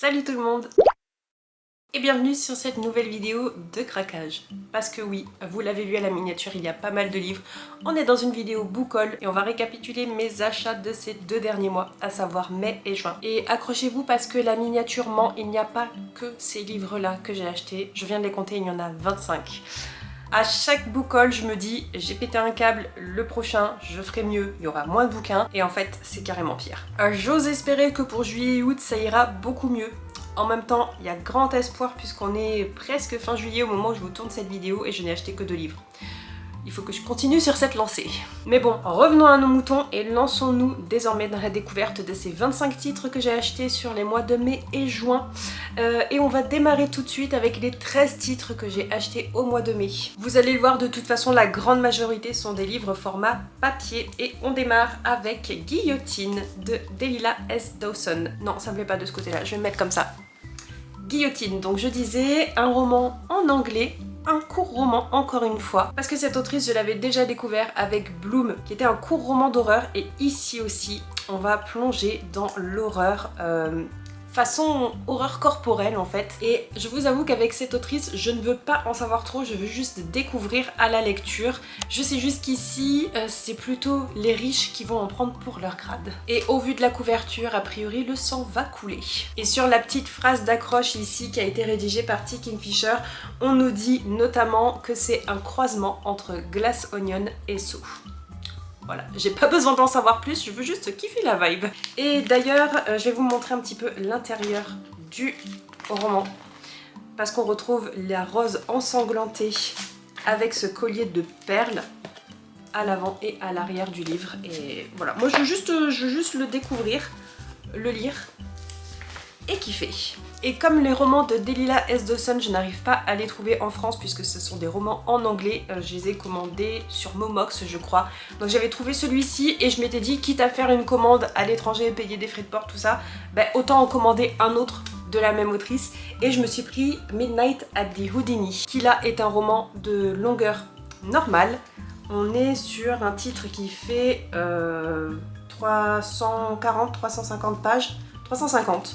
Salut tout le monde et bienvenue sur cette nouvelle vidéo de craquage. Parce que oui, vous l'avez vu à la miniature, il y a pas mal de livres. On est dans une vidéo book haul et on va récapituler mes achats de ces 2 derniers mois, à savoir mai et juin. Et accrochez-vous parce que la miniature ment, il n'y a pas que ces livres-là que j'ai achetés. Je viens de les compter, il y en a 25. À chaque book haul, je me dis, j'ai pété un câble, le prochain, je ferai mieux, il y aura moins de bouquins, et en fait, c'est carrément pire. J'ose espérer que pour juillet et août, ça ira beaucoup mieux. En même temps, il y a grand espoir puisqu'on est presque fin juillet au moment où je vous tourne cette vidéo et je n'ai acheté que 2 livres. Il faut que je continue sur cette lancée. Mais bon, revenons à nos moutons et lançons-nous désormais dans la découverte de ces 25 titres que j'ai achetés sur les mois de mai et juin. Et on va démarrer tout de suite avec les 13 titres que j'ai achetés au mois de mai. Vous allez le voir, de toute façon, la grande majorité sont des livres format papier. Et on démarre avec Guillotine de Delilah S. Dawson. Non, ça me plaît pas de ce côté-là, je vais me mettre comme ça. Guillotine, donc je disais, un roman en anglais, un court roman encore une fois, parce que cette autrice je l'avais déjà découvert avec Bloom, qui était un court roman d'horreur, et ici aussi on va plonger dans l'horreur, façon horreur corporelle en fait. Et je vous avoue qu'avec cette autrice, je ne veux pas en savoir trop, je veux juste découvrir à la lecture. Je sais juste qu'ici, c'est plutôt les riches qui vont en prendre pour leur grade. Et au vu de la couverture, a priori, le sang va couler. Et sur la petite phrase d'accroche ici qui a été rédigée par T. Kingfisher, on nous dit notamment que c'est un croisement entre Glass Onion et Saw. Voilà, j'ai pas besoin d'en savoir plus, je veux juste kiffer la vibe. Et d'ailleurs, je vais vous montrer un petit peu l'intérieur du roman. Parce qu'on retrouve la rose ensanglantée avec ce collier de perles à l'avant et à l'arrière du livre. Et voilà, moi je veux juste le découvrir, le lire et kiffer. Et comme les romans de Delilah S. Dawson, je n'arrive pas à les trouver en France puisque ce sont des romans en anglais, je les ai commandés sur Momox je crois. Donc j'avais trouvé celui-ci et je m'étais dit, quitte à faire une commande à l'étranger, payer des frais de port, tout ça, autant en commander un autre de la même autrice. Et je me suis pris Midnight at the Houdini, qui là est un roman de longueur normale. On est sur un titre qui fait 340-350 pages, 350.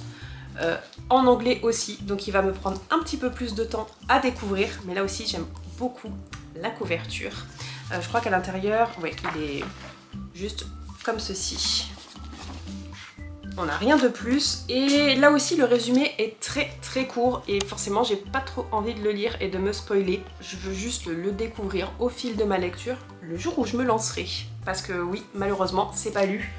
En anglais aussi, donc il va me prendre un petit peu plus de temps à découvrir, mais là aussi j'aime beaucoup la couverture. Je crois qu'à l'intérieur, ouais, il est juste comme ceci. On n'a rien de plus, et là aussi le résumé est très court, et forcément j'ai pas trop envie de le lire et de me spoiler. Je veux juste le découvrir au fil de ma lecture, le jour où je me lancerai. Parce que oui, malheureusement, c'est pas lu.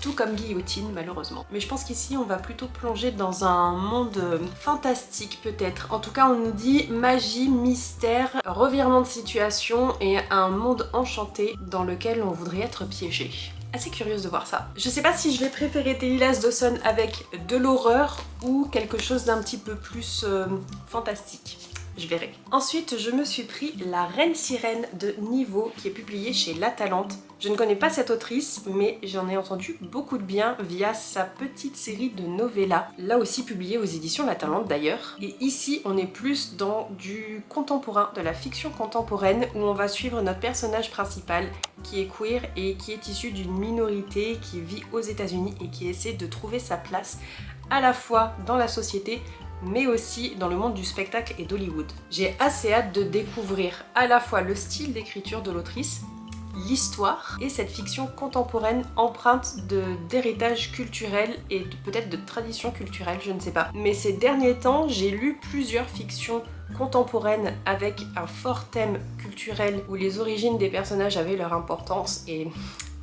Tout comme Guillotine malheureusement. Mais je pense qu'ici on va plutôt plonger dans un monde fantastique peut-être. En tout cas on nous dit magie, mystère, revirement de situation et un monde enchanté dans lequel on voudrait être piégé. Assez curieuse de voir ça. Je sais pas si je vais préférer Delilah S. Dawson avec de l'horreur ou quelque chose d'un petit peu plus fantastique. Je verrai. Ensuite, je me suis pris La Reine Sirène de Niveau, qui est publiée chez La Talente. Je ne connais pas cette autrice, mais j'en ai entendu beaucoup de bien via sa petite série de novellas, là aussi publiée aux éditions La Talente d'ailleurs. Et ici, on est plus dans du contemporain, de la fiction contemporaine, où on va suivre notre personnage principal, qui est queer et qui est issu d'une minorité qui vit aux États-Unis et qui essaie de trouver sa place à la fois dans la société, mais aussi dans le monde du spectacle et d'Hollywood. J'ai assez hâte de découvrir à la fois le style d'écriture de l'autrice, l'histoire et cette fiction contemporaine empreinte d'héritage culturel et peut-être de tradition culturelle, je ne sais pas. Mais ces derniers temps, j'ai lu plusieurs fictions contemporaines avec un fort thème culturel où les origines des personnages avaient leur importance et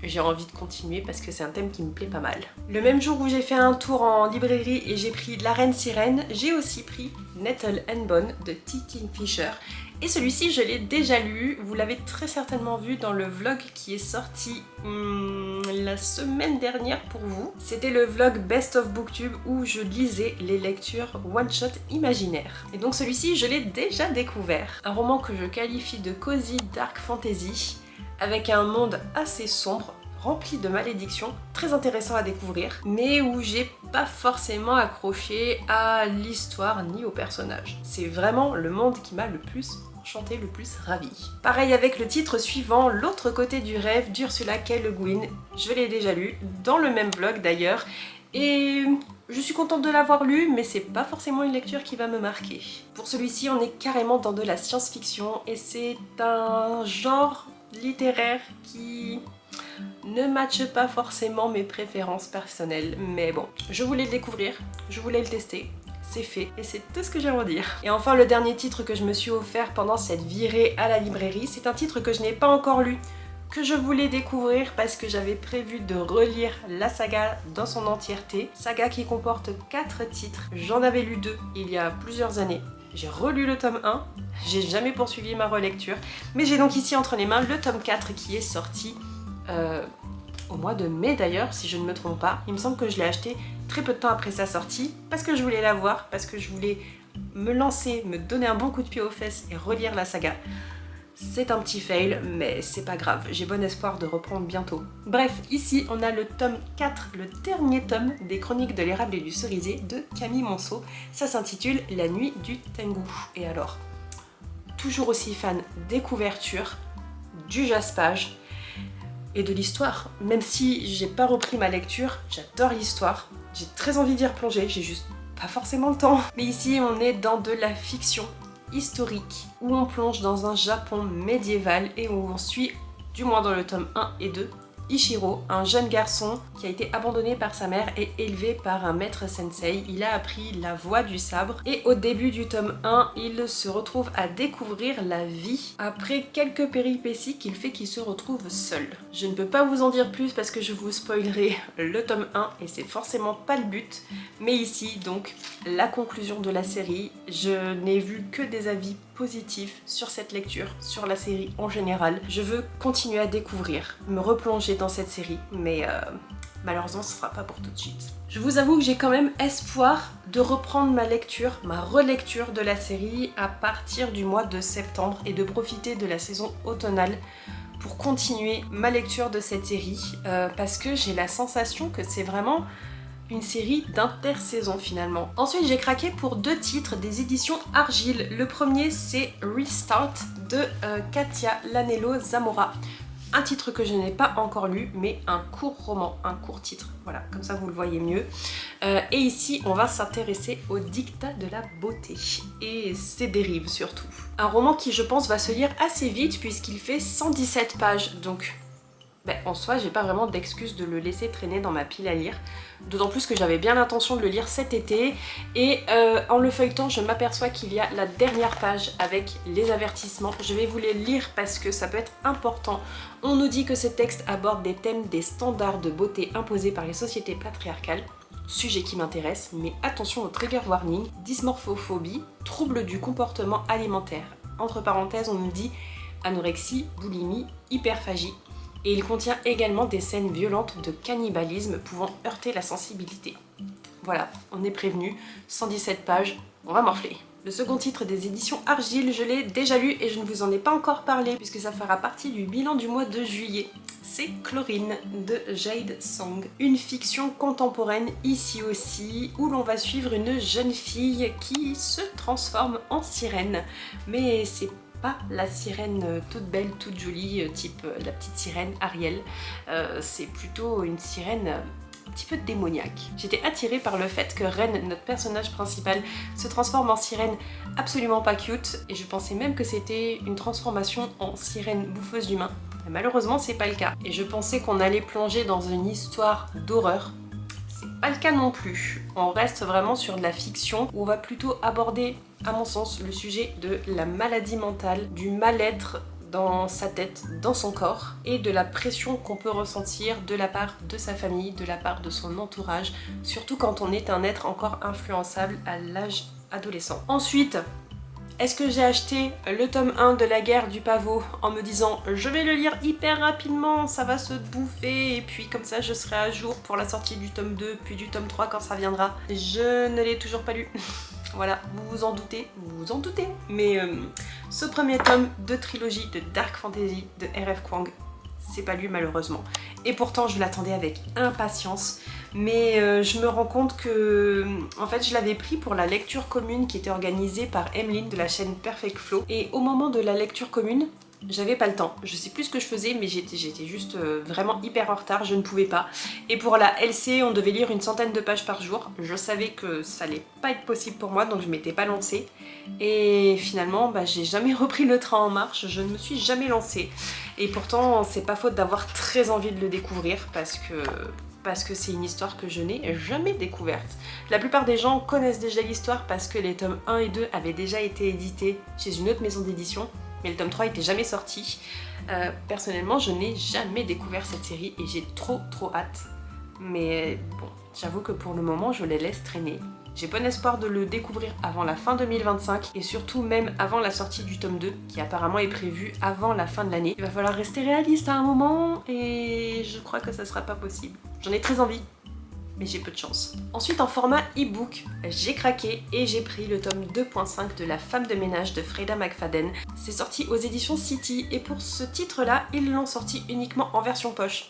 j'ai envie de continuer parce que c'est un thème qui me plaît pas mal. Le même jour où j'ai fait un tour en librairie et j'ai pris La Reine Sirène, j'ai aussi pris Nettle and Bone de T. Kingfisher. Et celui-ci, je l'ai déjà lu, vous l'avez très certainement vu dans le vlog qui est sorti la semaine dernière pour vous. C'était le vlog Best of Booktube où je lisais les lectures one-shot imaginaires. Et donc celui-ci, je l'ai déjà découvert. Un roman que je qualifie de cozy dark fantasy, avec un monde assez sombre, rempli de malédictions, très intéressant à découvrir, mais où j'ai pas forcément accroché à l'histoire ni aux personnages. C'est vraiment le monde qui m'a le plus enchanté, le plus ravi. Pareil avec le titre suivant, L'autre côté du rêve d'Ursula K. Le Guin. Je l'ai déjà lu, dans le même vlog d'ailleurs, Et je suis contente de l'avoir lu, mais c'est pas forcément une lecture qui va me marquer. Pour celui-ci, on est carrément dans de la science-fiction et c'est un genre littéraire qui ne matche pas forcément mes préférences personnelles. Mais bon, je voulais le découvrir, je voulais le tester. C'est fait et c'est tout ce que j'ai à en dire. Et enfin, le dernier titre que je me suis offert pendant cette virée à la librairie, c'est un titre que je n'ai pas encore lu, que je voulais découvrir parce que j'avais prévu de relire la saga dans son entièreté. Saga qui comporte 4 titres. J'en avais lu 2 il y a plusieurs années. J'ai relu le tome 1, j'ai jamais poursuivi ma relecture, mais j'ai donc ici entre les mains le tome 4 qui est sorti au mois de mai d'ailleurs, si je ne me trompe pas. Il me semble que je l'ai acheté très peu de temps après sa sortie, parce que je voulais la voir, parce que je voulais me lancer, me donner un bon coup de pied aux fesses et relire la saga. C'est un petit fail, mais c'est pas grave, j'ai bon espoir de reprendre bientôt. Bref, ici on a le tome 4, le dernier tome des Chroniques de l'érable et du cerisier de Camille Monceau. Ça s'intitule La nuit du Tengu. Et alors, toujours aussi fan des couvertures, du jaspage et de l'histoire. Même si j'ai pas repris ma lecture, j'adore l'histoire, j'ai très envie d'y replonger, j'ai juste pas forcément le temps. Mais ici on est dans de la fiction historique, où on plonge dans un Japon médiéval et où on suit, du moins dans le tome 1 et 2, Ichiro, un jeune garçon qui a été abandonné par sa mère et élevé par un maître sensei. Il a appris la voie du sabre et au début du tome 1, il se retrouve à découvrir la vie après quelques péripéties qu'il se retrouve seul. Je ne peux pas vous en dire plus parce que je vous spoilerai le tome 1 et c'est forcément pas le but. Mais ici, donc, la conclusion de la série, je n'ai vu que des avis positifs sur cette lecture, sur la série en général. Je veux continuer à découvrir, me replonger dans cette série, mais malheureusement ce sera pas pour tout de suite. Je vous avoue que j'ai quand même espoir de reprendre ma lecture, ma relecture de la série à partir du mois de septembre et de profiter de la saison automnale pour continuer ma lecture de cette série parce que j'ai la sensation que c'est vraiment une série d'intersaison finalement. Ensuite j'ai craqué pour 2 titres des éditions Argile. Le premier c'est Restart de Katia Lanello Zamora. Un titre que je n'ai pas encore lu, mais un court roman, un court titre. Voilà, comme ça vous le voyez mieux. Et ici, on va s'intéresser au dictat de la beauté et ses dérives surtout. Un roman qui, je pense, va se lire assez vite puisqu'il fait 117 pages. Donc, en soi, j'ai pas vraiment d'excuse de le laisser traîner dans ma pile à lire. D'autant plus que j'avais bien l'intention de le lire cet été. Et en le feuilletant, je m'aperçois qu'il y a la dernière page avec les avertissements. Je vais vous les lire parce que ça peut être important. On nous dit que ces textes abordent des thèmes des standards de beauté imposés par les sociétés patriarcales. Sujet qui m'intéresse, mais attention au trigger warning, dysmorphophobie, troubles du comportement alimentaire. Entre parenthèses, on nous dit anorexie, boulimie, hyperphagie. Et il contient également des scènes violentes de cannibalisme pouvant heurter la sensibilité. Voilà, on est prévenu, 117 pages, on va morfler. Le second titre des éditions Argile, je l'ai déjà lu et je ne vous en ai pas encore parlé puisque ça fera partie du bilan du mois de juillet. C'est Chlorine de Jade Song, une fiction contemporaine ici aussi où l'on va suivre une jeune fille qui se transforme en sirène. Mais c'est pas la sirène toute belle, toute jolie, type la petite sirène Ariel. C'est plutôt une sirène un petit peu démoniaque. J'étais attirée par le fait que Ren, notre personnage principal, se transforme en sirène absolument pas cute et je pensais même que c'était une transformation en sirène bouffeuse d'humains. Malheureusement, c'est pas le cas. Et je pensais qu'on allait plonger dans une histoire d'horreur. C'est pas le cas non plus. On reste vraiment sur de la fiction où on va plutôt aborder, à mon sens, le sujet de la maladie mentale, du mal-être dans sa tête, dans son corps, et de la pression qu'on peut ressentir de la part de sa famille, de la part de son entourage, surtout quand on est un être encore influençable à l'âge adolescent. Ensuite, est-ce que j'ai acheté le tome 1 de La guerre du pavot en me disant je vais le lire hyper rapidement, ça va se bouffer et puis comme ça je serai à jour pour la sortie du tome 2 puis du tome 3 quand ça viendra. Je ne l'ai toujours pas lu. Voilà, vous vous en doutez, mais ce premier tome de trilogie de Dark Fantasy de R.F. Kuang, c'est pas lu malheureusement. Et pourtant je l'attendais avec impatience, mais je me rends compte que en fait je l'avais pris pour la lecture commune qui était organisée par Emeline de la chaîne Perfect Flow. Et au moment de la lecture commune, j'avais pas le temps. Je sais plus ce que je faisais, mais j'étais juste vraiment hyper en retard, je ne pouvais pas. Et pour la LC, on devait lire une centaine de pages par jour. Je savais que ça allait pas être possible pour moi, donc je m'étais pas lancée. Et finalement, bah, j'ai jamais repris le train en marche, je ne me suis jamais lancée. Et pourtant, c'est pas faute d'avoir très envie de le découvrir, parce que c'est une histoire que je n'ai jamais découverte. La plupart des gens connaissent déjà l'histoire parce que les tomes 1 et 2 avaient déjà été édités chez une autre maison d'édition, mais le tome 3 n'était jamais sorti. Personnellement, je n'ai jamais découvert cette série et j'ai trop hâte. Mais bon, j'avoue que pour le moment, je les laisse traîner. J'ai bon espoir de le découvrir avant la fin 2025 et surtout même avant la sortie du tome 2 qui apparemment est prévu avant la fin de l'année. Il va falloir rester réaliste à un moment et je crois que ça sera pas possible. J'en ai très envie, mais j'ai peu de chance. Ensuite, en format e-book, j'ai craqué et j'ai pris le tome 2.5 de La femme de ménage de Freida McFadden. C'est sorti aux éditions City et pour ce titre-là, ils l'ont sorti uniquement en version poche.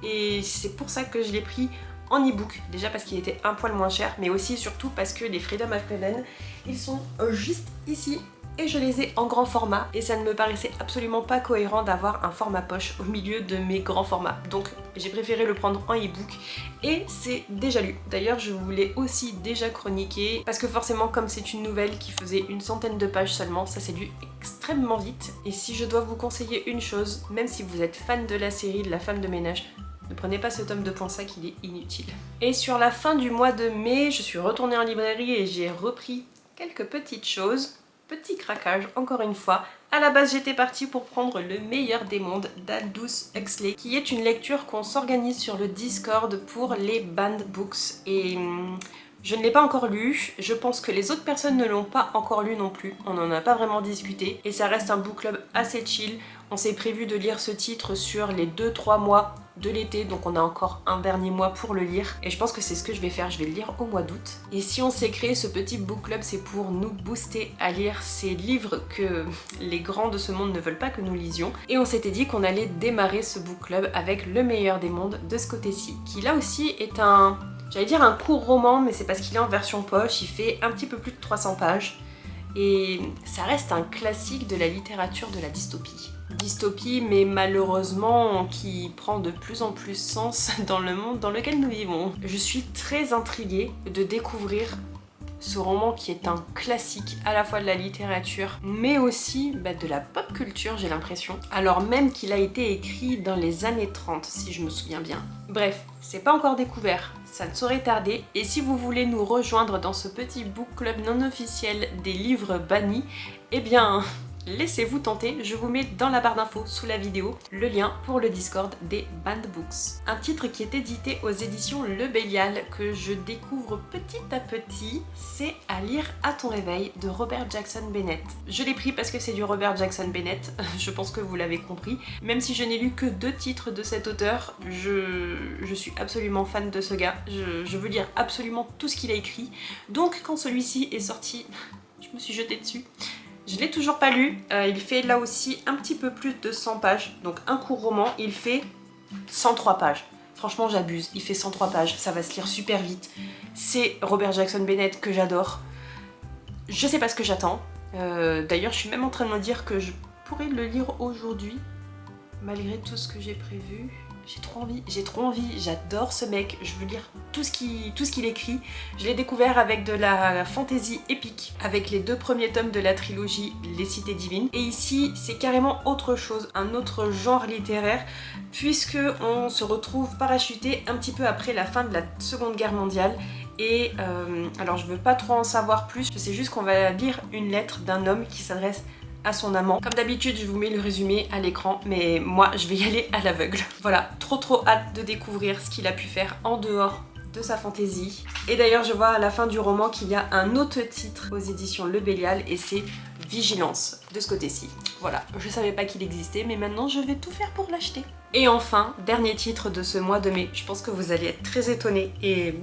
Et c'est pour ça que je l'ai pris en e-book, déjà parce qu'il était un poil moins cher, mais aussi surtout parce que les Freida McFadden, ils sont juste ici et je les ai en grand format et ça ne me paraissait absolument pas cohérent d'avoir un format poche au milieu de mes grands formats. Donc j'ai préféré le prendre en e-book et c'est déjà lu. D'ailleurs je vous l'ai aussi déjà chroniqué parce que forcément comme c'est une nouvelle qui faisait une centaine de pages seulement, ça s'est lu extrêmement vite. Et si je dois vous conseiller une chose, même si vous êtes fan de la série de La femme de ménage, ne prenez pas ce tome 2.5, il est inutile. Et sur la fin du mois de mai, je suis retournée en librairie et j'ai repris quelques petites choses. Petit craquage, encore une fois. À la base, j'étais partie pour prendre Le meilleur des mondes d'Aldous Huxley, qui est une lecture qu'on s'organise sur le Discord pour les banned books. Et je ne l'ai pas encore lu, je pense que les autres personnes ne l'ont pas encore lu non plus, on n'en a pas vraiment discuté, et ça reste un book club assez chill. On s'est prévu de lire ce titre sur les 2-3 mois de l'été, donc on a encore un dernier mois pour le lire, et je pense que c'est ce que je vais faire, je vais le lire au mois d'août. Et si on s'est créé ce petit book club, c'est pour nous booster à lire ces livres que les grands de ce monde ne veulent pas que nous lisions, et on s'était dit qu'on allait démarrer ce book club avec Le meilleur des mondes de Scott Essie, qui là aussi est un... j'allais dire un court roman, mais c'est parce qu'il est en version poche, il fait un petit peu plus de 300 pages. Et ça reste un classique de la littérature de la dystopie. Dystopie, mais malheureusement qui prend de plus en plus sens dans le monde dans lequel nous vivons. Je suis très intriguée de découvrir ce roman qui est un classique à la fois de la littérature mais aussi de la pop culture, j'ai l'impression, alors même qu'il a été écrit dans les années 30 si je me souviens bien. Bref, c'est pas encore découvert, ça ne saurait tarder, et si vous voulez nous rejoindre dans ce petit book club non officiel des livres bannis, eh bien laissez-vous tenter, je vous mets dans la barre d'infos sous la vidéo le lien pour le Discord des Banned Books. Un titre qui est édité aux éditions Le Bélial que je découvre petit à petit, c'est À lire à ton réveil de Robert Jackson Bennett. Je l'ai pris parce que c'est du Robert Jackson Bennett, je pense que vous l'avez compris. Même si je n'ai lu que 2 titres de cet auteur, je suis absolument fan de ce gars, je veux lire absolument tout ce qu'il a écrit. Donc quand celui-ci est sorti, je me suis jetée dessus. Je l'ai toujours pas lu, il fait là aussi un petit peu plus de 100 pages, donc un court roman, il fait 103 pages. Franchement j'abuse, il fait 103 pages, ça va se lire super vite. C'est Robert Jackson Bennett que j'adore. Je sais pas ce que j'attends, d'ailleurs je suis même en train de me dire que je pourrais le lire aujourd'hui, malgré tout ce que j'ai prévu. J'ai trop envie, j'adore ce mec, je veux lire tout ce qu'il écrit. Je l'ai découvert avec de la fantasy épique, avec les 2 premiers tomes de la trilogie Les Cités Divines. Et ici, c'est carrément autre chose, un autre genre littéraire, puisque on se retrouve parachuté un petit peu après la fin de la Seconde Guerre mondiale. Et alors je veux pas trop en savoir plus, je sais juste qu'on va lire une lettre d'un homme qui s'adresse à son amant. Comme d'habitude, je vous mets le résumé à l'écran, mais moi, je vais y aller à l'aveugle. Voilà, trop hâte de découvrir ce qu'il a pu faire en dehors de sa fantaisie. Et d'ailleurs, je vois à la fin du roman qu'il y a un autre titre aux éditions Le Bélial, et c'est Vigilance de Scott Essie. Voilà, je savais pas qu'il existait, mais maintenant, je vais tout faire pour l'acheter. Et enfin, dernier titre de ce mois de mai. Je pense que vous allez être très étonnés, et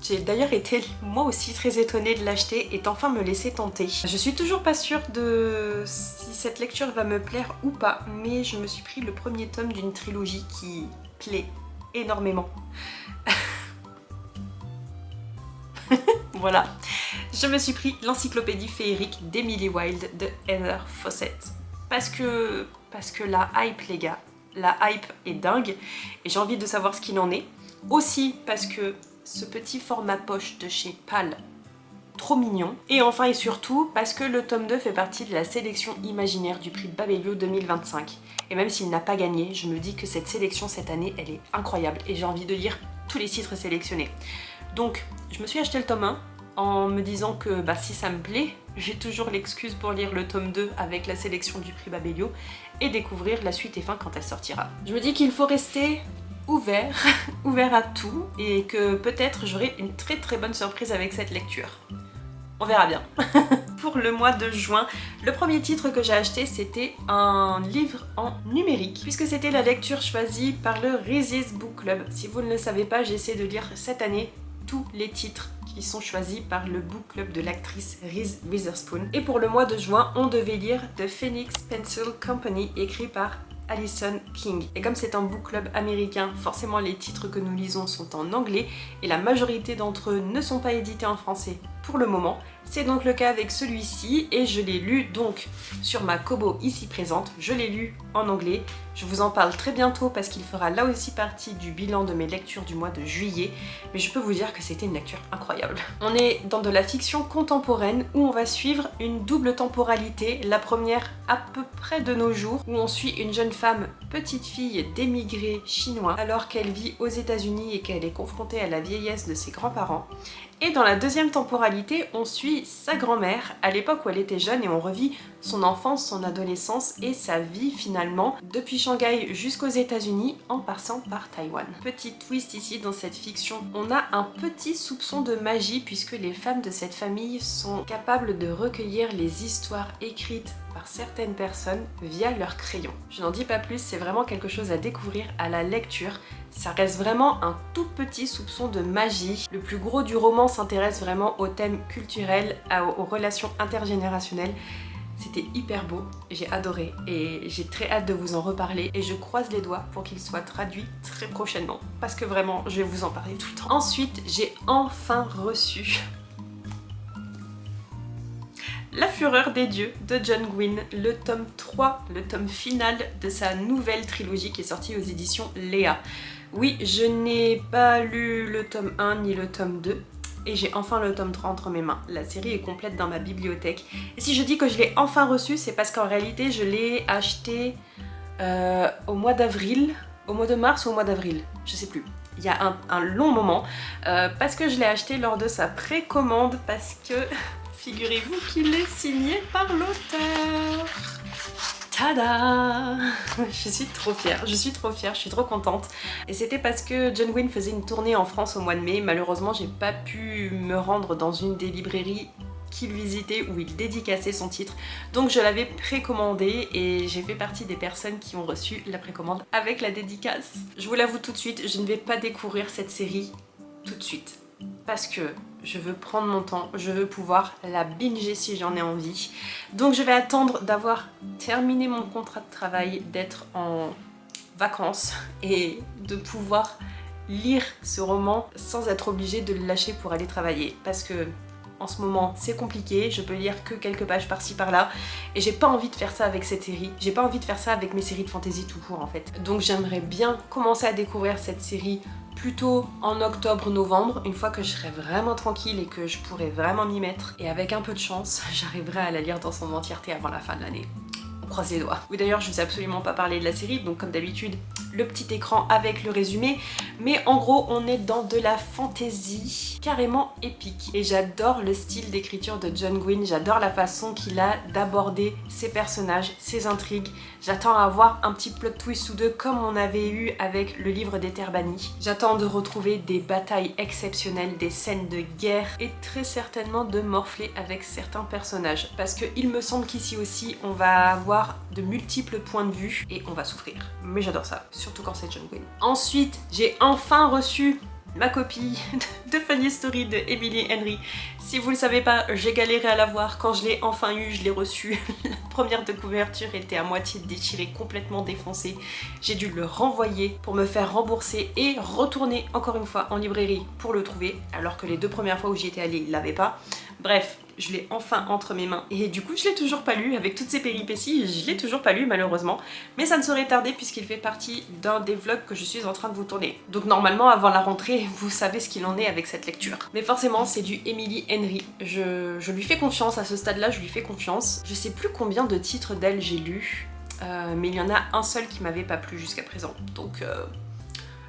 j'ai d'ailleurs été moi aussi très étonnée de l'acheter et d'enfin me laisser tenter. Je suis toujours pas sûre de si cette lecture va me plaire ou pas, mais je me suis pris le premier tome d'une trilogie qui plaît énormément. Voilà, je me suis pris l'encyclopédie féerique d'Emily Wilde de Heather Fawcett. parce que la hype les gars, la hype est dingue et j'ai envie de savoir ce qu'il en est. Aussi parce que ce petit format poche de chez PAL, trop mignon. Et enfin et surtout parce que le tome 2 fait partie de la sélection imaginaire du prix Babelio 2025. Et même s'il n'a pas gagné, je me dis que cette sélection cette année, elle est incroyable et j'ai envie de lire tous les titres sélectionnés. Donc je me suis acheté le tome 1 en me disant que si ça me plaît, j'ai toujours l'excuse pour lire le tome 2 avec la sélection du prix Babelio et découvrir la suite et fin quand elle sortira. Je me dis qu'il faut rester ouvert, ouvert à tout et que peut-être j'aurai une très très bonne surprise avec cette lecture. On verra bien. Pour le mois de juin, le premier titre que j'ai acheté c'était un livre en numérique puisque c'était la lecture choisie par le Reese's Book Club. Si vous ne le savez pas, j'essaie de lire cette année tous les titres qui sont choisis par le book club de l'actrice Reese Witherspoon. Et pour le mois de juin, on devait lire The Phoenix Pencil Company écrit par Alison King. Et comme c'est un book club américain, forcément les titres que nous lisons sont en anglais et la majorité d'entre eux ne sont pas édités en français pour le moment. C'est donc le cas avec celui-ci et je l'ai lu donc sur ma Kobo ici présente. Je l'ai lu en anglais. Je vous en parle très bientôt parce qu'il fera là aussi partie du bilan de mes lectures du mois de juillet. Mais je peux vous dire que c'était une lecture incroyable. On est dans de la fiction contemporaine où on va suivre une double temporalité. La première à peu près de nos jours où on suit une jeune femme, petite fille d'émigrés chinois alors qu'elle vit aux États-Unis et qu'elle est confrontée à la vieillesse de ses grands-parents. Et dans la deuxième temporalité, on suit sa grand-mère à l'époque où elle était jeune et on revit son enfance, son adolescence et sa vie finalement depuis Shanghai jusqu'aux États-Unis en passant par Taïwan. Petit twist ici dans cette fiction, on a un petit soupçon de magie puisque les femmes de cette famille sont capables de recueillir les histoires écrites par certaines personnes via leur crayon. Je n'en dis pas plus, c'est vraiment quelque chose à découvrir à la lecture. Ça reste vraiment un tout petit soupçon de magie. Le plus gros du roman s'intéresse vraiment aux thèmes culturels, aux relations intergénérationnelles. C'était hyper beau, j'ai adoré et j'ai très hâte de vous en reparler et je croise les doigts pour qu'il soit traduit très prochainement parce que vraiment je vais vous en parler tout le temps. Ensuite, j'ai enfin reçu La Fureur des Dieux de John Gwynne, le tome 3, le tome final de sa nouvelle trilogie qui est sortie aux éditions Léa. Oui, je n'ai pas lu le tome 1 ni le tome 2 et j'ai enfin le tome 3 entre mes mains. La série est complète dans ma bibliothèque. Et si je dis que je l'ai enfin reçu, c'est parce qu'en réalité je l'ai acheté au mois d'avril, au mois de mars ou au mois d'avril, je sais plus. Il y a un long moment parce que je l'ai acheté lors de sa précommande parce que figurez-vous qu'il est signé par l'auteur. Tada! Je suis trop fière, je suis trop contente. Et c'était parce que John Gwynne faisait une tournée en France au mois de mai. Malheureusement, j'ai pas pu me rendre dans une des librairies qu'il visitait où il dédicaçait son titre. Donc je l'avais précommandé et j'ai fait partie des personnes qui ont reçu la précommande avec la dédicace. Je vous l'avoue tout de suite, je ne vais pas découvrir cette série tout de suite. Parce que je veux prendre mon temps, je veux pouvoir la binger si j'en ai envie. Donc je vais attendre d'avoir terminé mon contrat de travail, d'être en vacances et de pouvoir lire ce roman sans être obligée de le lâcher pour aller travailler. Parce que en ce moment c'est compliqué, je peux lire que quelques pages par-ci par-là et j'ai pas envie de faire ça avec cette série, j'ai pas envie de faire ça avec mes séries de fantasy tout court en fait. Donc j'aimerais bien commencer à découvrir cette série plutôt en octobre-novembre, une fois que je serai vraiment tranquille et que je pourrai vraiment m'y mettre. Et avec un peu de chance, j'arriverai à la lire dans son entièreté avant la fin de l'année. On croise les doigts. Oui d'ailleurs, je vous ai absolument pas parlé de la série, donc comme d'habitude, le petit écran avec le résumé. Mais en gros, on est dans de la fantasy carrément épique. Et j'adore le style d'écriture de John Gwynne, j'adore la façon qu'il a d'aborder ses personnages, ses intrigues. J'attends à avoir un petit plot twist ou deux comme on avait eu avec le livre des Terres Bannies. J'attends de retrouver des batailles exceptionnelles, des scènes de guerre et très certainement de morfler avec certains personnages. Parce qu'il me semble qu'ici aussi, on va avoir de multiples points de vue et on va souffrir. Mais j'adore ça, surtout quand c'est John Gwynne. Ensuite, j'ai enfin reçu ma copie de Funny Story de Emily Henry. Si vous le savez pas, j'ai galéré à l'avoir. Quand je l'ai enfin eu, je l'ai reçu. La première de couverture était à moitié déchirée, complètement défoncée. J'ai dû le renvoyer pour me faire rembourser et retourner encore une fois en librairie pour le trouver, alors que les deux premières fois où j'y étais allée, il l'avait pas. Bref, je l'ai enfin entre mes mains et du coup je l'ai toujours pas lu avec toutes ces péripéties, je l'ai toujours pas lu malheureusement, mais ça ne saurait tarder puisqu'il fait partie d'un des vlogs que je suis en train de vous tourner. Donc normalement avant la rentrée vous savez ce qu'il en est avec cette lecture. Mais forcément c'est du Emily Henry, je lui fais confiance à ce stade là, je lui fais confiance. Je sais plus combien de titres d'elle j'ai lu, mais il y en a un seul qui m'avait pas plu jusqu'à présent, donc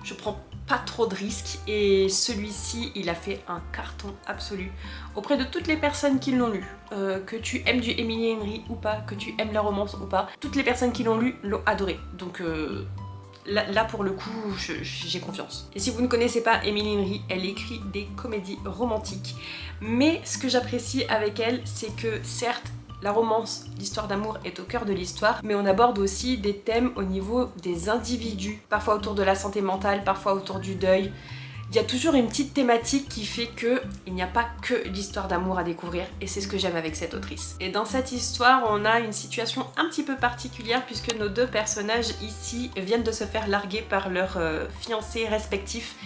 je prends pas trop de risques et celui-ci il a fait un carton absolu auprès de toutes les personnes qui l'ont lu. Que tu aimes du Emily Henry ou pas, que tu aimes la romance ou pas, toutes les personnes qui l'ont lu l'ont adoré. Donc là pour le coup j'ai confiance. Et si vous ne connaissez pas Emily Henry, elle écrit des comédies romantiques. Mais ce que j'apprécie avec elle, c'est que certes la romance, l'histoire d'amour est au cœur de l'histoire, mais on aborde aussi des thèmes au niveau des individus, parfois autour de la santé mentale, parfois autour du deuil. Il y a toujours une petite thématique qui fait qu'il n'y a pas que l'histoire d'amour à découvrir, et c'est ce que j'aime avec cette autrice. Et dans cette histoire, on a une situation un petit peu particulière puisque nos deux personnages ici viennent de se faire larguer par leurs fiancés respectifs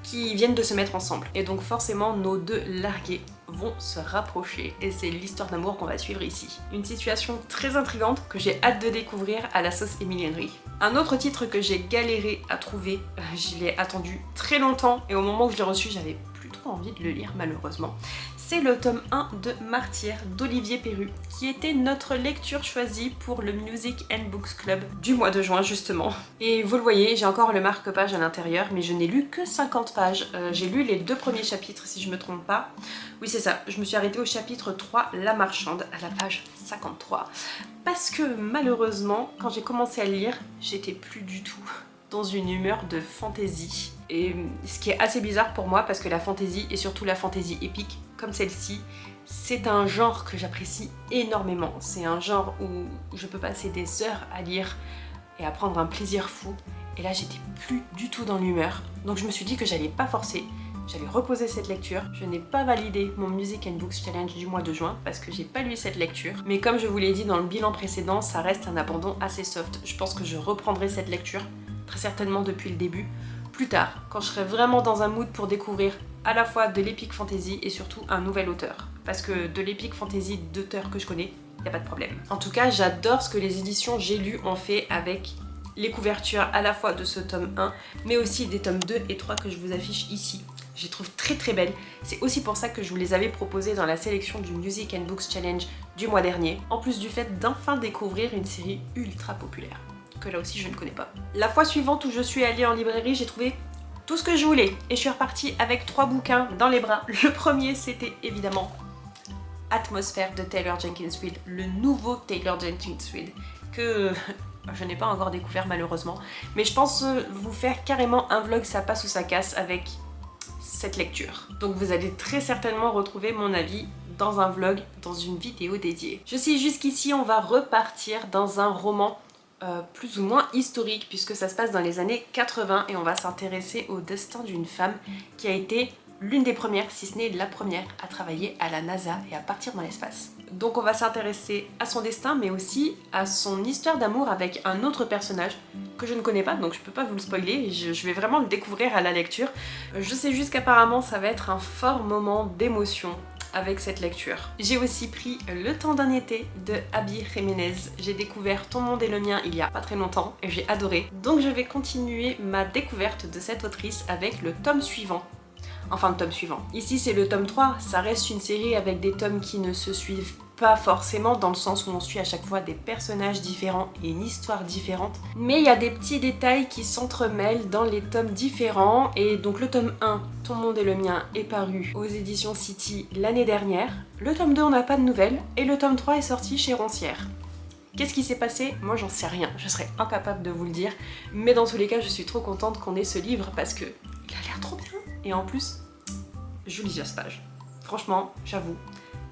qui viennent de se mettre ensemble. Et donc forcément nos deux largués vont se rapprocher et c'est l'histoire d'amour qu'on va suivre ici. Une situation très intrigante que j'ai hâte de découvrir à la sauce Emily Henry. Un autre titre que j'ai galéré à trouver, je l'ai attendu très longtemps et au moment où je l'ai reçu j'avais plus trop envie de le lire malheureusement. C'est le tome 1 de Martyr d'Olivier Perru, qui était notre lecture choisie pour le Music and Books Club du mois de juin justement. Et vous le voyez, j'ai encore le marque-page à l'intérieur, mais je n'ai lu que 50 pages. J'ai lu les 2 premiers chapitres si je me trompe pas. Oui c'est ça, je me suis arrêtée au chapitre 3, La Marchande, à la page 53. Parce que malheureusement, quand j'ai commencé à le lire, j'étais plus du tout dans une humeur de fantaisie. Et ce qui est assez bizarre pour moi parce que la fantaisie, et surtout la fantaisie épique comme celle-ci, c'est un genre que j'apprécie énormément. C'est un genre où je peux passer des heures à lire et à prendre un plaisir fou. Et là j'étais plus du tout dans l'humeur. Donc je me suis dit que j'allais pas forcer, j'allais reposer cette lecture. Je n'ai pas validé mon Music and Books Challenge du mois de juin parce que j'ai pas lu cette lecture. Mais comme je vous l'ai dit dans le bilan précédent, ça reste un abandon assez soft. Je pense que je reprendrai cette lecture, très certainement depuis le début, plus tard, quand je serai vraiment dans un mood pour découvrir à la fois de l'epic fantasy et surtout un nouvel auteur. Parce que de l'epic fantasy d'auteurs que je connais, il n'y a pas de problème. En tout cas, j'adore ce que les éditions J'ai lu ont fait avec les couvertures à la fois de ce tome 1, mais aussi des tomes 2 et 3 que je vous affiche ici. Je les trouve très très belles. C'est aussi pour ça que je vous les avais proposées dans la sélection du Music and Books Challenge du mois dernier, en plus du fait d'enfin découvrir une série ultra populaire, que là aussi je ne connais pas. La fois suivante où je suis allée en librairie, j'ai trouvé tout ce que je voulais et je suis repartie avec 3 bouquins dans les bras. Le premier c'était évidemment Atmosphère de Taylor Jenkins Reid, le nouveau Taylor Jenkins Reid que je n'ai pas encore découvert malheureusement, mais je pense vous faire carrément un vlog ça passe ou ça casse avec cette lecture. Donc vous allez très certainement retrouver mon avis dans un vlog, dans une vidéo dédiée. Je sais jusqu'ici on va repartir dans un roman plus ou moins historique puisque ça se passe dans les années 80 et on va s'intéresser au destin d'une femme qui a été l'une des premières, si ce n'est la première, à travailler à la NASA et à partir dans l'espace. Donc on va s'intéresser à son destin mais aussi à son histoire d'amour avec un autre personnage que je ne connais pas donc je peux pas vous le spoiler, je vais vraiment le découvrir à la lecture. Je sais juste qu'apparemment ça va être un fort moment d'émotion avec cette lecture. J'ai aussi pris Le temps d'un été de Abby Jiménez. J'ai découvert Ton monde et le mien il y a pas très longtemps et j'ai adoré. Donc je vais continuer ma découverte de cette autrice avec le tome suivant. Enfin le tome suivant. Ici c'est le tome 3, ça reste une série avec des tomes qui ne se suivent pas forcément dans le sens où on suit à chaque fois des personnages différents et une histoire différente. Mais il y a des petits détails qui s'entremêlent dans les tomes différents et donc le tome 1, Ton monde et le mien, est paru aux éditions City l'année dernière. Le tome 2 on n'a pas de nouvelles et le tome 3 est sorti chez Roncière. Qu'est-ce qui s'est passé? Moi j'en sais rien, je serais incapable de vous le dire. Mais dans tous les cas je suis trop contente qu'on ait ce livre parce que il a l'air trop bien. Et en plus, joli gestage. Franchement, j'avoue,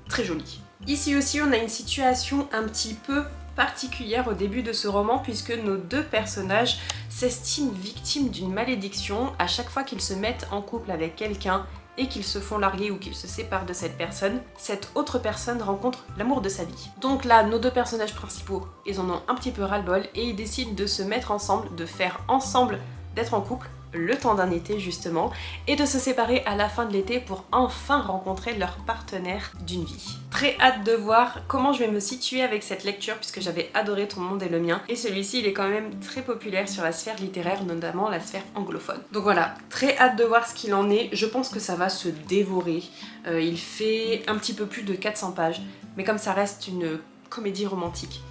très joli. Ici aussi, on a une situation un petit peu particulière au début de ce roman puisque nos deux personnages s'estiment victimes d'une malédiction à chaque fois qu'ils se mettent en couple avec quelqu'un et qu'ils se font larguer ou qu'ils se séparent de cette personne, cette autre personne rencontre l'amour de sa vie. Donc là, nos deux personnages principaux, ils en ont un petit peu ras-le-bol et ils décident de se mettre ensemble, de faire ensemble, d'être en couple, le temps d'un été justement, et de se séparer à la fin de l'été pour enfin rencontrer leur partenaire d'une vie. Très hâte de voir comment je vais me situer avec cette lecture puisque j'avais adoré Ton monde et le mien, et celui-ci il est quand même très populaire sur la sphère littéraire, notamment la sphère anglophone. Donc voilà, très hâte de voir ce qu'il en est, je pense que ça va se dévorer. Il fait un petit peu plus de 400 pages, mais comme ça reste une comédie romantique,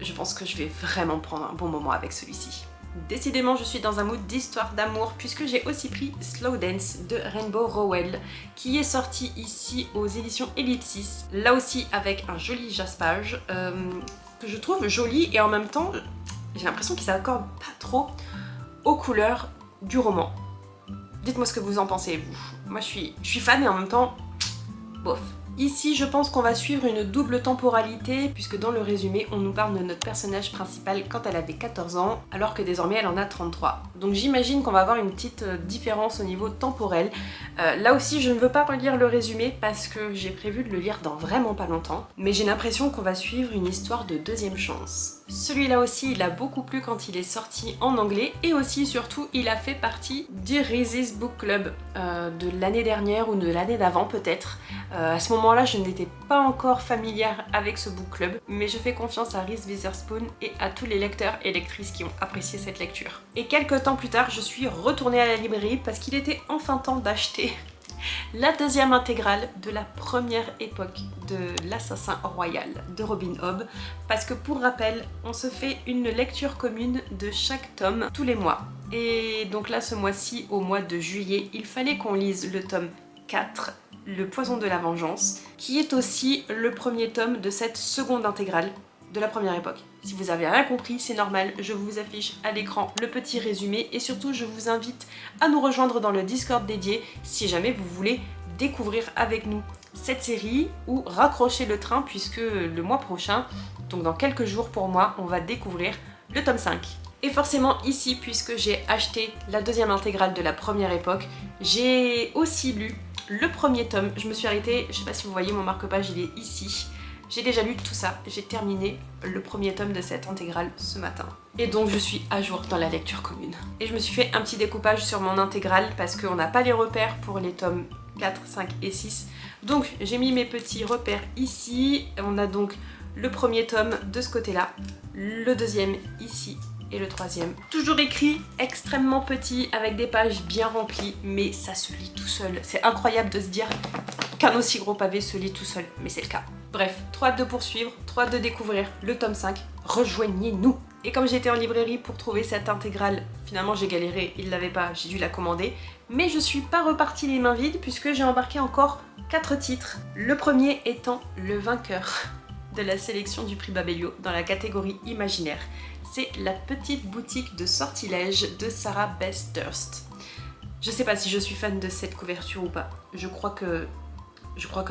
je pense que je vais vraiment prendre un bon moment avec celui-ci. Décidément, je suis dans un mood d'histoire d'amour puisque j'ai aussi pris Slow Dance de Rainbow Rowell qui est sorti ici aux éditions Ellipsis, là aussi avec un joli jaspage que je trouve joli et en même temps j'ai l'impression qu'il s'accorde pas trop aux couleurs du roman. Dites-moi ce que vous en pensez vous. Moi je suis fan et en même temps, bof. Ici, je pense qu'on va suivre une double temporalité puisque dans le résumé, on nous parle de notre personnage principal quand elle avait 14 ans alors que désormais elle en a 33. Donc j'imagine qu'on va avoir une petite différence au niveau temporel. Là aussi, je ne veux pas relire le résumé parce que j'ai prévu de le lire dans vraiment pas longtemps, mais j'ai l'impression qu'on va suivre une histoire de deuxième chance. Celui-là aussi, il a beaucoup plu quand il est sorti en anglais et aussi, surtout, il a fait partie du Reese's Book Club de l'année dernière ou de l'année d'avant peut-être. À ce moment-là, je n'étais pas encore familière avec ce book club, mais je fais confiance à Reese Witherspoon et à tous les lecteurs et lectrices qui ont apprécié cette lecture. Et quelques temps plus tard, je suis retournée à la librairie parce qu'il était enfin temps d'acheter la deuxième intégrale de la première époque de l'Assassin Royal de Robin Hobb, parce que pour rappel, on se fait une lecture commune de chaque tome tous les mois. Et donc là, ce mois-ci, au mois de juillet, il fallait qu'on lise le tome 4, Le Poison de la Vengeance, qui est aussi le premier tome de cette seconde intégrale de la première époque. Si vous avez rien compris, c'est normal, je vous affiche à l'écran le petit résumé et surtout je vous invite à nous rejoindre dans le Discord dédié si jamais vous voulez découvrir avec nous cette série ou raccrocher le train puisque le mois prochain, donc dans quelques jours pour moi, on va découvrir le tome 5. Et forcément ici, puisque j'ai acheté la deuxième intégrale de la première époque, j'ai aussi lu le premier tome. Je me suis arrêtée, je sais pas si vous voyez mon marque-page, il est ici. J'ai déjà lu tout ça, j'ai terminé le premier tome de cette intégrale ce matin. Et donc je suis à jour dans la lecture commune. Et je me suis fait un petit découpage sur mon intégrale parce qu'on n'a pas les repères pour les tomes 4, 5 et 6. Donc j'ai mis mes petits repères ici. On a donc le premier tome de ce côté-là, le deuxième ici et le troisième. Toujours écrit extrêmement petit avec des pages bien remplies, mais ça se lit tout seul. C'est incroyable de se dire qu'un aussi gros pavé se lit tout seul, mais c'est le cas. Bref, trop hâte de poursuivre, trop hâte de découvrir le tome 5. Rejoignez-nous! Et comme j'étais en librairie pour trouver cette intégrale, finalement j'ai galéré, il l'avait pas, j'ai dû la commander. Mais je suis pas repartie les mains vides puisque j'ai embarqué encore 4 titres. Le premier étant le vainqueur de la sélection du prix Babelio dans la catégorie imaginaire. C'est La petite boutique de sortilèges de Sarah Beth Durst. Je sais pas si je suis fan de cette couverture ou pas. Je crois que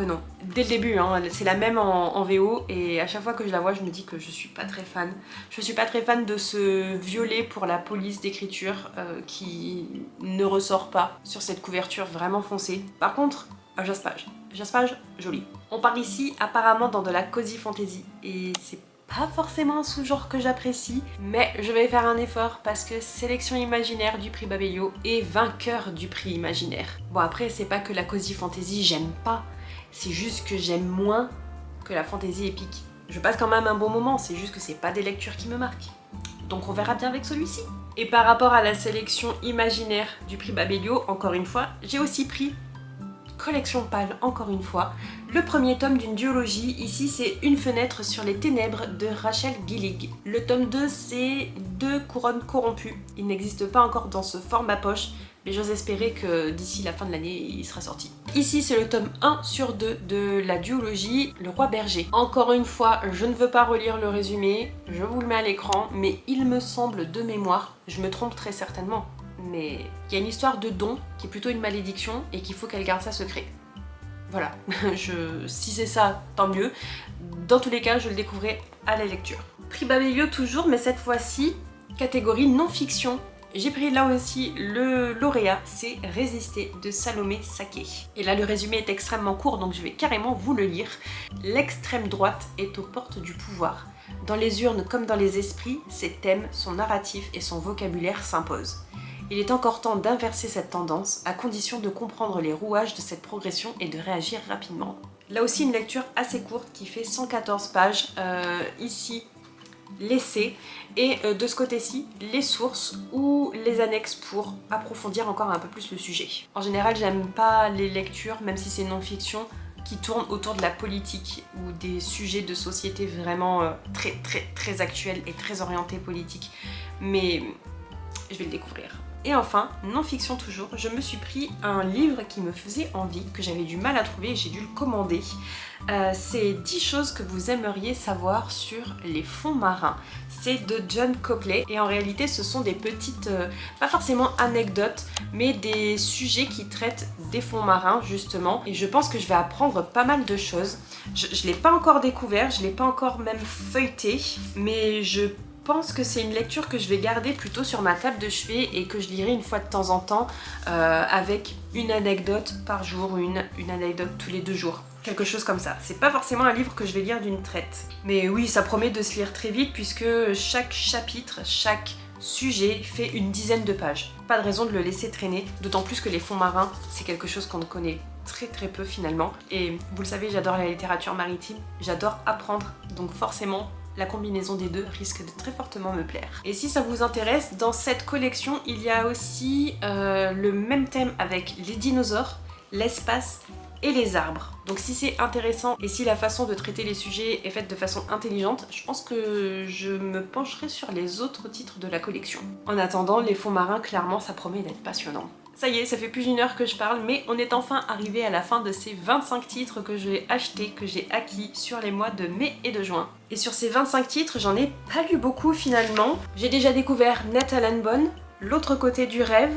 non. Dès le début, hein, c'est la même en VO et à chaque fois que je la vois, je me dis que je suis pas très fan. Je suis pas très fan de ce violet pour la police d'écriture qui ne ressort pas sur cette couverture vraiment foncée. Par contre, un jaspage. Jaspage, joli. On parle ici apparemment dans de la cozy fantasy et c'est pas forcément un sous-genre que j'apprécie, mais je vais faire un effort parce que sélection imaginaire du prix Babelio et vainqueur du prix imaginaire. Bon après, c'est pas que la cozy fantasy j'aime pas, c'est juste que j'aime moins que la fantasy épique. Je passe quand même un bon moment, c'est juste que c'est pas des lectures qui me marquent. Donc on verra bien avec celui-ci. Et par rapport à la sélection imaginaire du prix Babelio, encore une fois, j'ai aussi pris collection pâle, encore une fois, le premier tome d'une duologie. Ici c'est Une fenêtre sur les ténèbres de Rachel Gillig. Le tome 2 c'est Deux couronnes corrompues. Il n'existe pas encore dans ce format poche, mais j'ose espérer que d'ici la fin de l'année il sera sorti. Ici c'est le tome 1 sur 2 de la duologie Le Roi Berger. Encore une fois, je ne veux pas relire le résumé, je vous le mets à l'écran, mais il me semble de mémoire, je me trompe très certainement, mais il y a une histoire de don qui est plutôt une malédiction et qu'il faut qu'elle garde ça secret. Voilà, si c'est ça, tant mieux. Dans tous les cas, je le découvrirai à la lecture. Prix Babelio toujours, mais cette fois-ci, catégorie non-fiction. J'ai pris là aussi le lauréat, c'est Résister de Salomé Saké. Et là, le résumé est extrêmement court, donc je vais carrément vous le lire. L'extrême droite est aux portes du pouvoir. Dans les urnes comme dans les esprits, ses thèmes, son narratif et son vocabulaire s'imposent. Il est encore temps d'inverser cette tendance, à condition de comprendre les rouages de cette progression et de réagir rapidement. Là aussi une lecture assez courte qui fait 114 pages, ici l'essai et de ce côté-ci les sources ou les annexes pour approfondir encore un peu plus le sujet. En général j'aime pas les lectures, même si c'est non-fiction, qui tournent autour de la politique ou des sujets de société vraiment très actuels et très orientés politique, mais je vais le découvrir. Et enfin, non-fiction toujours, je me suis pris un livre qui me faisait envie, que j'avais du mal à trouver et j'ai dû le commander. C'est 10 choses que vous aimeriez savoir sur les fonds marins. C'est de John Copley et en réalité ce sont des petites, pas forcément anecdotes, mais des sujets qui traitent des fonds marins justement. Et je pense que je vais apprendre pas mal de choses. Je ne l'ai pas encore découvert, je ne l'ai pas encore même feuilleté, mais je pense que c'est une lecture que je vais garder plutôt sur ma table de chevet et que je lirai une fois de temps en temps avec une anecdote par jour ou une anecdote tous les 2 jours. Quelque chose comme ça. C'est pas forcément un livre que je vais lire d'une traite. Mais oui, ça promet de se lire très vite puisque chaque chapitre, chaque sujet fait une dizaine de pages. Pas de raison de le laisser traîner, d'autant plus que les fonds marins, c'est quelque chose qu'on ne connaît très peu finalement. Et vous le savez, j'adore la littérature maritime, j'adore apprendre, donc forcément la combinaison des deux risque de très fortement me plaire. Et si ça vous intéresse, dans cette collection, il y a aussi le même thème avec les dinosaures, l'espace et les arbres. Donc si c'est intéressant et si la façon de traiter les sujets est faite de façon intelligente, je pense que je me pencherai sur les autres titres de la collection. En attendant, les fonds marins, clairement, ça promet d'être passionnant. Ça y est, ça fait plus d'1 heure que je parle, mais on est enfin arrivé à la fin de ces 25 titres que j'ai achetés, que j'ai acquis sur les mois de mai et de juin. Et sur ces 25 titres, j'en ai pas lu beaucoup finalement. J'ai déjà découvert Ned Allan Bonne, L'autre côté du rêve,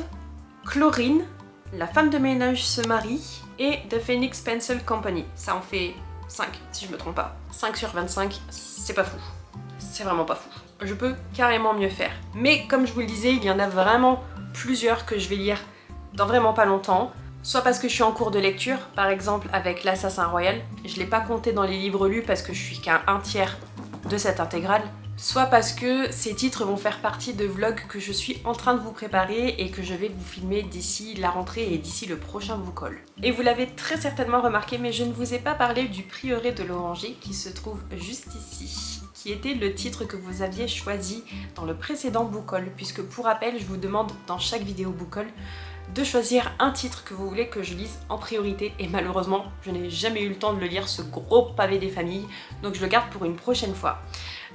Chlorine, La femme de ménage se marie et The Phoenix Pencil Company. Ça en fait 5 si je me trompe pas. 5 sur 25, c'est pas fou. C'est vraiment pas fou. Je peux carrément mieux faire. Mais comme je vous le disais, il y en a vraiment plusieurs que je vais lire dans vraiment pas longtemps, soit parce que je suis en cours de lecture, par exemple avec l'Assassin Royal, je l'ai pas compté dans les livres lus parce que je suis qu'à 1/3 de cette intégrale, soit parce que ces titres vont faire partie de vlogs que je suis en train de vous préparer et que je vais vous filmer d'ici la rentrée et d'ici le prochain Bookhaul. Et vous l'avez très certainement remarqué, mais je ne vous ai pas parlé du Prieuré de l'Oranger qui se trouve juste ici, qui était le titre que vous aviez choisi dans le précédent Bookhaul, puisque pour rappel, je vous demande dans chaque vidéo Bookhaul de choisir un titre que vous voulez que je lise en priorité et malheureusement je n'ai jamais eu le temps de le lire, ce gros pavé des familles, donc je le garde pour une prochaine fois.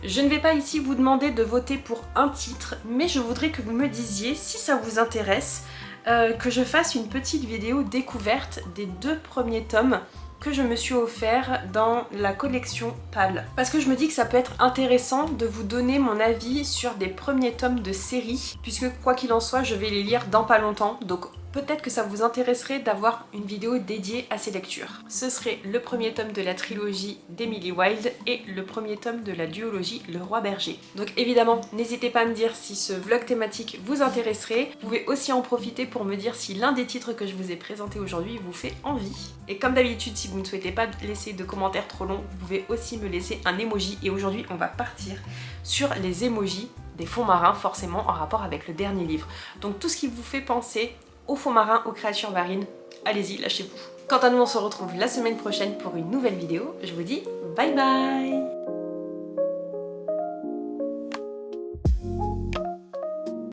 Je ne vais pas ici vous demander de voter pour un titre, mais je voudrais que vous me disiez si ça vous intéresse que je fasse une petite vidéo découverte des 2 premiers tomes que je me suis offert dans la collection PAL. Parce que je me dis que ça peut être intéressant de vous donner mon avis sur des premiers tomes de série, puisque quoi qu'il en soit, je vais les lire dans pas longtemps, donc peut-être que ça vous intéresserait d'avoir une vidéo dédiée à ces lectures. Ce serait le premier tome de la trilogie d'Emily Wilde et le premier tome de la duologie Le Roi Berger. Donc évidemment, n'hésitez pas à me dire si ce vlog thématique vous intéresserait. Vous pouvez aussi en profiter pour me dire si l'un des titres que je vous ai présenté aujourd'hui vous fait envie. Et comme d'habitude, si vous ne souhaitez pas laisser de commentaires trop longs, vous pouvez aussi me laisser un emoji. Et aujourd'hui, on va partir sur les emojis des fonds marins, forcément en rapport avec le dernier livre. Donc tout ce qui vous fait penser aux fonds marins, aux créatures marines, allez-y, lâchez-vous. Quant à nous, on se retrouve la semaine prochaine pour une nouvelle vidéo. Je vous dis bye bye!